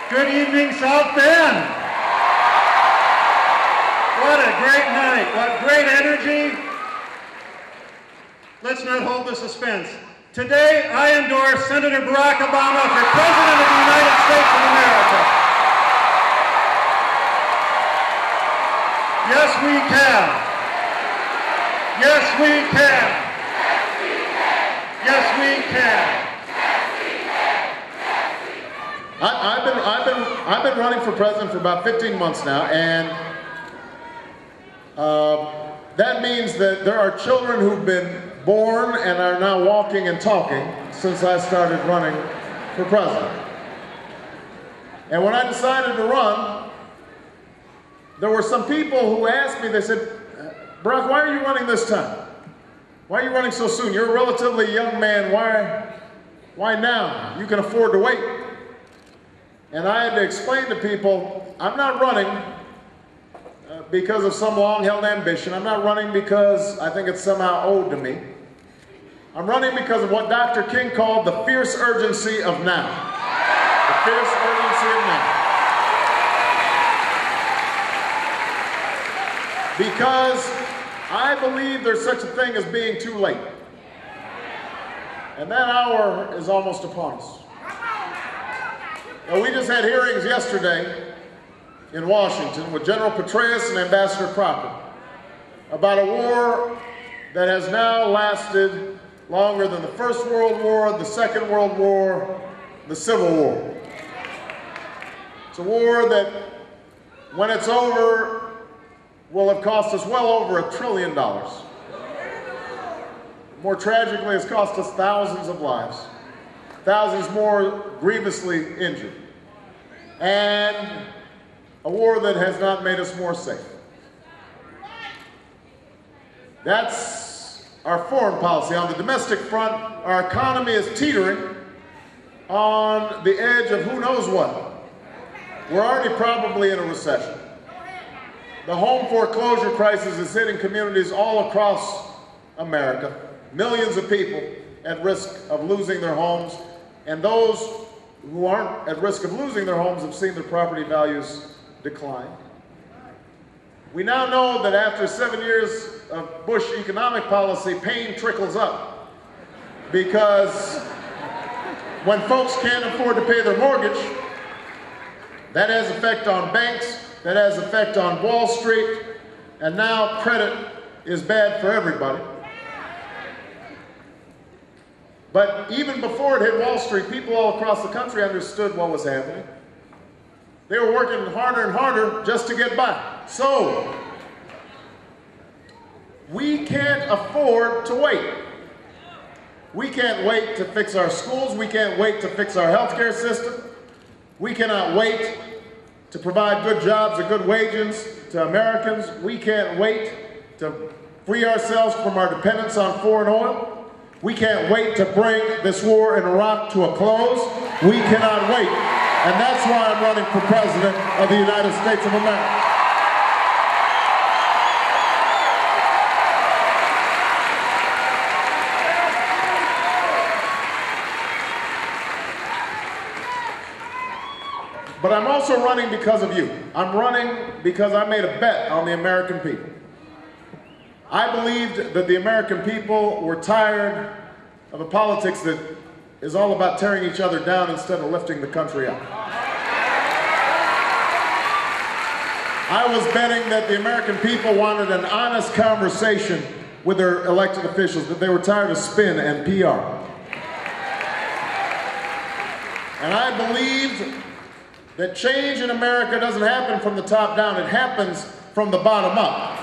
Good evening, South Bend. What a great night. What great energy. Let's not hold the suspense. Today, I endorse Senator Barack Obama for President of the United States of America. Yes, we can. Yes, we can. Yes, we can. I've been running for president for about 15 months now, and that means that there are children who've been born and are now walking and talking since I started running for president. And when I decided to run, there were some people who asked me, they said, Barack, why are you running this time? Why are you running so soon? You're a relatively young man. Why now? You can afford to wait. And I had to explain to people, I'm not running because of some long-held ambition. I'm not running because I think it's somehow owed to me. I'm running because of what Dr. King called the fierce urgency of now. The fierce urgency of now. Because I believe there's such a thing as being too late. And that hour is almost upon us. Now, we just had hearings yesterday in Washington with General Petraeus and Ambassador Crocker about a war that has now lasted longer than the First World War, the Second World War, the Civil War. It's a war that, when it's over, will have cost us well over $1 trillion. More tragically, it's cost us thousands of lives. Thousands more grievously injured. And a war that has not made us more safe. That's our foreign policy. On the domestic front, our economy is teetering on the edge of who knows what. We're already probably in a recession. The home foreclosure crisis is hitting communities all across America. Millions of people at risk of losing their homes. And those who aren't at risk of losing their homes have seen their property values decline. We now know that after 7 years of Bush economic policy, pain trickles up. Because when folks can't afford to pay their mortgage, that has effect on banks, that has effect on Wall Street, and now credit is bad for everybody. But even before it hit Wall Street, people all across the country understood what was happening. They were working harder and harder just to get by. So, we can't afford to wait. We can't wait to fix our schools. We can't wait to fix our healthcare system. We cannot wait to provide good jobs and good wages to Americans. We can't wait to free ourselves from our dependence on foreign oil. We can't wait to bring this war in Iraq to a close. We cannot wait. And that's why I'm running for President of the United States of America. But I'm also running because of you. I'm running because I made a bet on the American people. I believed that the American people were tired of a politics that is all about tearing each other down instead of lifting the country up. I was betting that the American people wanted an honest conversation with their elected officials, that they were tired of spin and PR. And I believed that change in America doesn't happen from the top down, it happens from the bottom up.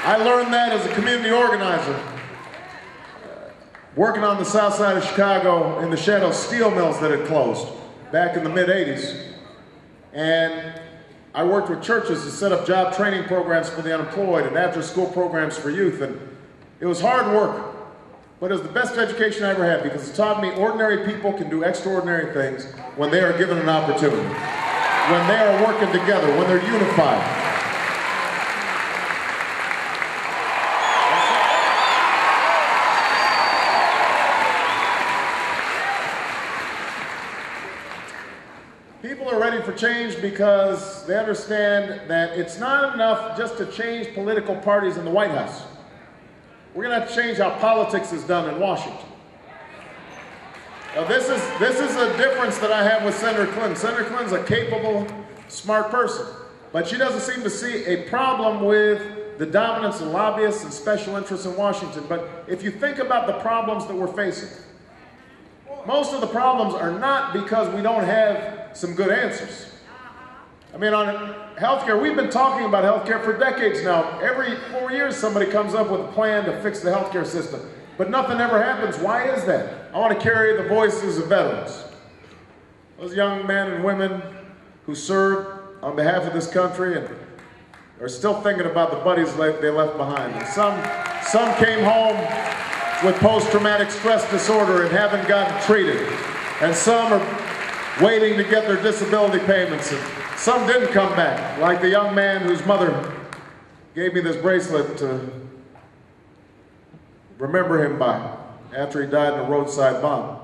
I learned that as a community organizer, working on the south side of Chicago in the shadow of steel mills that had closed back in the mid-'80s. And I worked with churches to set up job training programs for the unemployed and after-school programs for youth. And it was hard work, but it was the best education I ever had because it taught me ordinary people can do extraordinary things when they are given an opportunity, when they are working together, when they're unified. for change because they understand that it's not enough just to change political parties in the White House. We're going to have to change how politics is done in Washington. Now, this is a difference that I have with Senator Clinton. Senator Clinton's a capable, smart person, but she doesn't seem to see a problem with the dominance of lobbyists and special interests in Washington. But if you think about the problems that we're facing, most of the problems are not because we don't have some good answers. I mean, on healthcare, we've been talking about healthcare for decades now. Every 4 years, somebody comes up with a plan to fix the healthcare system, but nothing ever happens. Why is that? I want to carry the voices of veterans. Those young men and women who served on behalf of this country and are still thinking about the buddies they left behind. And some came home with post-traumatic stress disorder and haven't gotten treated. And some are waiting to get their disability payments. And some didn't come back, like the young man whose mother gave me this bracelet to remember him by after he died in a roadside bomb.